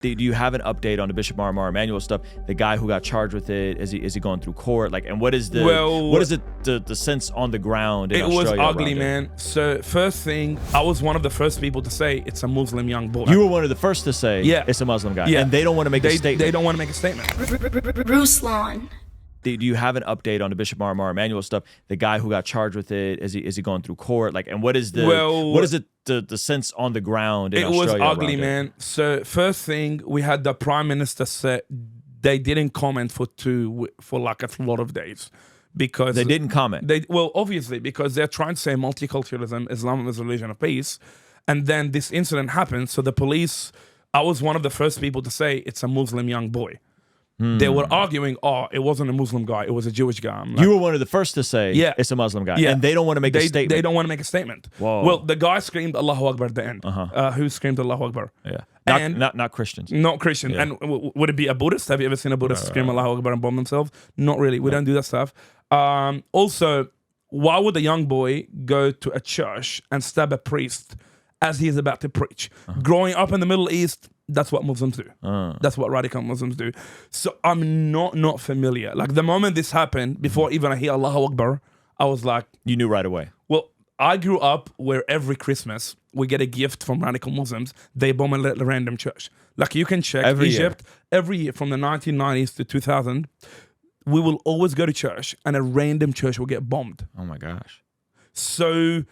Do you have an update on the Bishop of Armenian stuff? The guy who got charged with it, is he going through court? Like, and what is the sense on the ground in Australia? It was ugly, man. So first thing, I was one of the first people to say it's a Muslim young boy. You were one of the first to say it's a Muslim guy. Yeah. And they don't want to make a statement. They don't want to make a statement. Ruslan. Do you have an update on the Bishop of Armenian stuff? The guy who got charged with it, is he going through court? Like, and what is the sense on the ground in Australia? It was ugly, man. So first thing, we had the Prime Minister say they didn't comment for like a lot of days. Because they didn't comment. Obviously, because they're trying to say multiculturalism, Islam is a religion of peace. And then this incident happened. So the police, I was one of the first people to say it's a Muslim young boy. They were arguing, it wasn't a Muslim guy, it was a Jewish guy. Like, you were one of the first to say it's a Muslim guy. And they don't want to make a statement. They don't want to make a statement. Whoa. Well, the guy screamed Allahu Akbar at the end. Who screamed Allahu Akbar? Yeah. Not Christians. Not Christian. Yeah. And would it be a Buddhist? Have you ever seen a Buddhist scream Allahu Akbar and bomb themselves? Not really. We don't do that stuff. Also, why would a young boy go to a church and stab a priest as he is about to preach? Growing up in the Middle East, that's what Muslims do. That's what radical Muslims do. So I'm not familiar. Like the moment this happened, before even I hear Allahu Akbar, I was like... You knew right away. Well, I grew up where every Christmas we get a gift from radical Muslims. They bomb a random church. Like you can check Egypt, every year from the 1990s to 2000, we will always go to church and a random church will get bombed. Oh my gosh. So...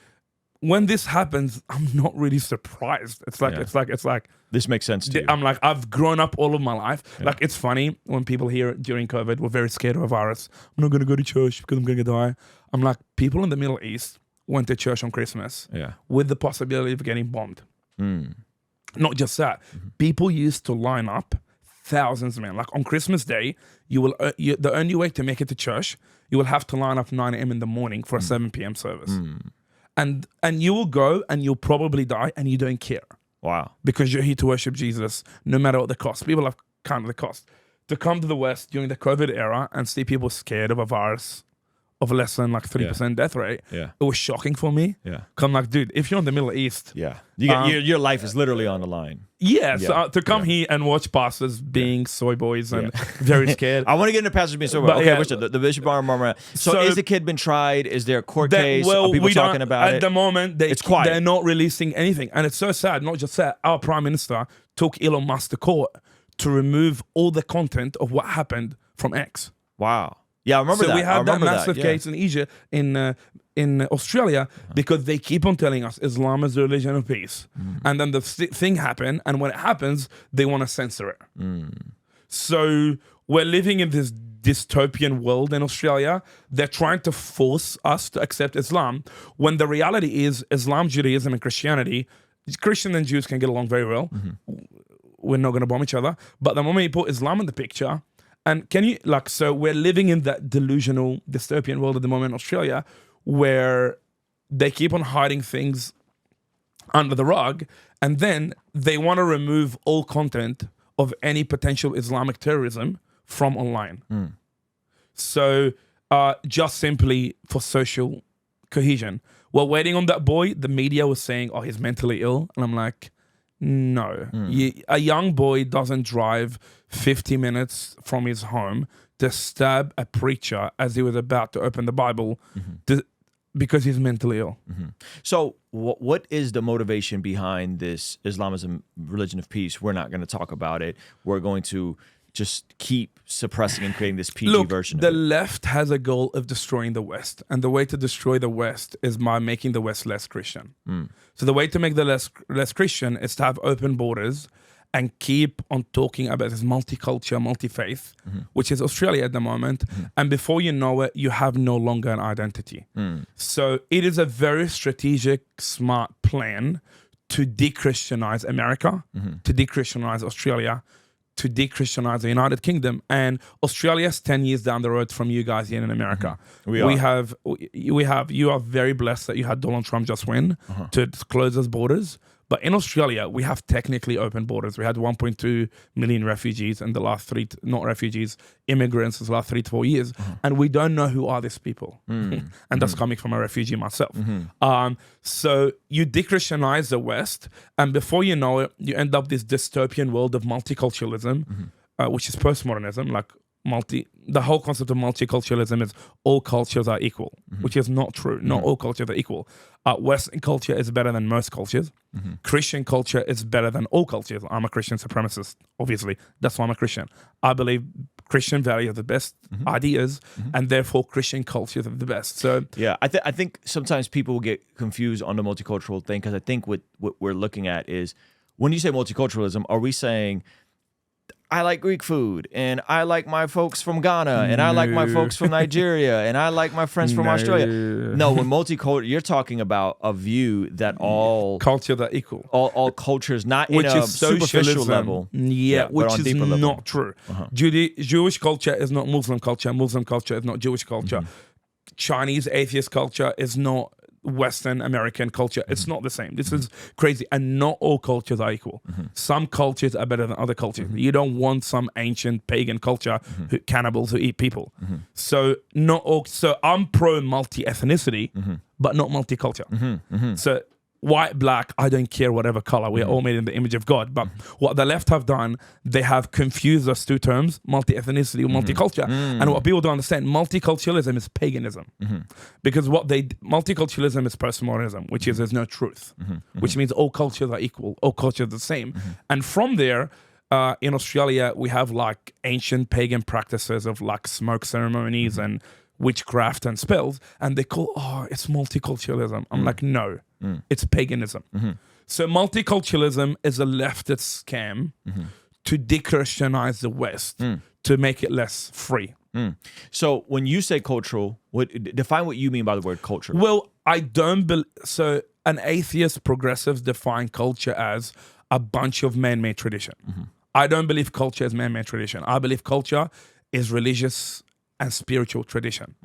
when this happens, I'm not really surprised. It's like this makes sense to you. I'm like, I've grown up all of my life. Like, it's funny when people here during COVID were very scared of a virus. I'm not going to go to church because I'm going to die. I'm like, people in the Middle East went to church on Christmas with the possibility of getting bombed. Not just that. People used to line up thousands, man. Like on Christmas Day, the only way to make it to church, you will have to line up 9 a.m. in the morning for a 7 p.m. service. And you will go and you'll probably die and you don't care. Wow. Because you're here to worship Jesus, no matter what the cost. People have counted the cost. To come to the West during the COVID era and see people scared of a virus of less than like 3% death rate, it was shocking for me. Yeah. I'm like, dude, if you're in the Middle East... your life is literally on the line. So to come here and watch pastors being soy boys and very scared. I want to get into pastors being soy boys. Okay, the Bishop of Armenian. So is the kid been tried? Is there a court case? Are people talking about it? At the moment, it's quiet. They're not releasing anything. And it's so sad, not just that, our Prime Minister took Elon Musk to court to remove all the content of what happened from X. Wow. Yeah, I remember that. So we had that massive case in Egypt, in Australia, because they keep on telling us Islam is the religion of peace. And then the thing happened, and when it happens, they want to censor it. So we're living in this dystopian world in Australia. They're trying to force us to accept Islam, when the reality is Islam, Judaism, and Christianity, Christians and Jews can get along very well. We're not going to bomb each other. But the moment you put Islam in the picture, and so we're living in that delusional, dystopian world at the moment in Australia, where they keep on hiding things under the rug, and then they want to remove all content of any potential Islamic terrorism from online. So just simply for social cohesion. We're waiting on that boy. The media was saying, he's mentally ill. And I'm like, no. A young boy doesn't drive 50 minutes from his home to stab a preacher as he was about to open the Bible because he's mentally ill. So what is the motivation behind this Islamism, religion of peace? We're not going to talk about it. We're going to just keep suppressing and creating this PG version of it. The left has a goal of destroying the West. And the way to destroy the West is by making the West less Christian. So the way to make the less Christian is to have open borders and keep on talking about this multicultural, multi-faith, which is Australia at the moment. And before you know it, you have no longer an identity. So it is a very strategic, smart plan to de-Christianize America, to de-Christianize Australia, to de-Christianize the United Kingdom. And Australia's 10 years down the road from you guys here in America. You are very blessed that you had Donald Trump just win to close those borders. But in Australia, we have technically open borders. We had 1.2 million refugees in the last not refugees, immigrants in the last 3 to 4 years. And we don't know who are these people. And that's coming from a refugee myself. So you de-Christianize the West, and before you know it, you end up this dystopian world of multiculturalism, which is postmodernism, like the whole concept of multiculturalism is all cultures are equal, which is not true. Not all cultures are equal. Western culture is better than most cultures. Christian culture is better than all cultures. I'm a Christian supremacist, obviously. That's why I'm a Christian. I believe Christian values are the best ideas, and therefore Christian cultures are the best. So yeah, I think sometimes people get confused on the multicultural thing, because I think what we're looking at is, when you say multiculturalism, are we saying I like Greek food, and I like my folks from Ghana, and I like my folks from Nigeria, and I like my friends from Australia? No, when multicultural, you're talking about a view that all cultures are equal. All cultures, not which in a is superficial socialism. level. Which is not true. Jewish culture is not Muslim culture. Muslim culture is not Jewish culture. Chinese atheist culture is not Western American culture. It's not the same. This is crazy. And not all cultures are equal. Some cultures are better than other cultures. You don't want some ancient pagan culture cannibals who eat people. So not all. So I'm pro multi-ethnicity, but not multicultural. So white, black, I don't care, whatever color. We are all made in the image of God. But what the left have done, they have confused those two terms, multi-ethnicity or multiculture. And what people don't understand, multiculturalism is paganism. Because multiculturalism is postmodernism, which is there's no truth, which means all cultures are equal, all cultures are the same. And from there, in Australia, we have like ancient pagan practices of like smoke ceremonies and witchcraft and spells, and they call, it's multiculturalism. I'm like, no, it's paganism. So multiculturalism is a leftist scam to de-Christianize the West, to make it less free. So when you say cultural, define what you mean by the word culture. Well, I don't believe, so an atheist progressives define culture as a bunch of man-made tradition. I don't believe culture is man-made tradition. I believe culture is religious and spiritual tradition.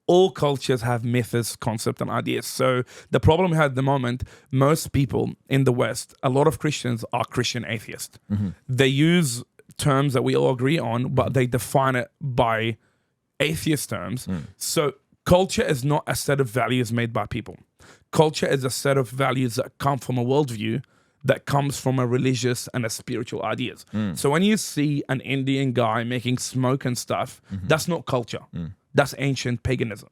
All cultures have methods, concepts, and ideas. So the problem we have at the moment, most people in the West, a lot of Christians are Christian atheists. They use terms that we all agree on, but they define it by atheist terms. So culture is not a set of values made by people. Culture is a set of values that come from a worldview that comes from a religious and a spiritual ideas. So when you see an Indian guy making smoke and stuff, that's not culture. That's ancient paganism.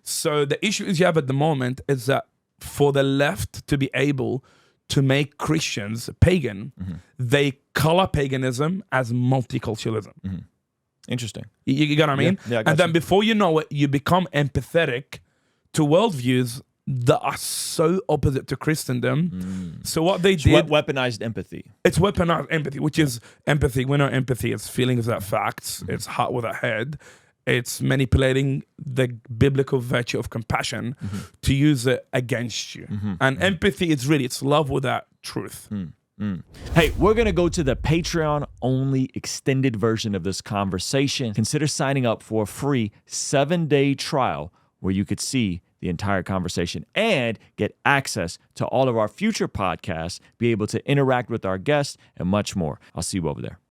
So the issues you have at the moment is that for the left to be able to make Christians pagan, they color paganism as multiculturalism. Interesting. You get what I mean? Yeah, and then before you know it, you become empathetic to worldviews that are so opposite to Christendom. So what they did... Weaponized empathy. It's weaponized empathy, which is empathy. We know empathy is feelings without facts. It's heart without head. It's manipulating the biblical virtue of compassion to use it against you. And empathy is really, it's love without truth. Hey, we're going to go to the Patreon-only extended version of this conversation. Consider signing up for a free 7-day trial where you could see the entire conversation and get access to all of our future podcasts, be able to interact with our guests, and much more. I'll see you over there.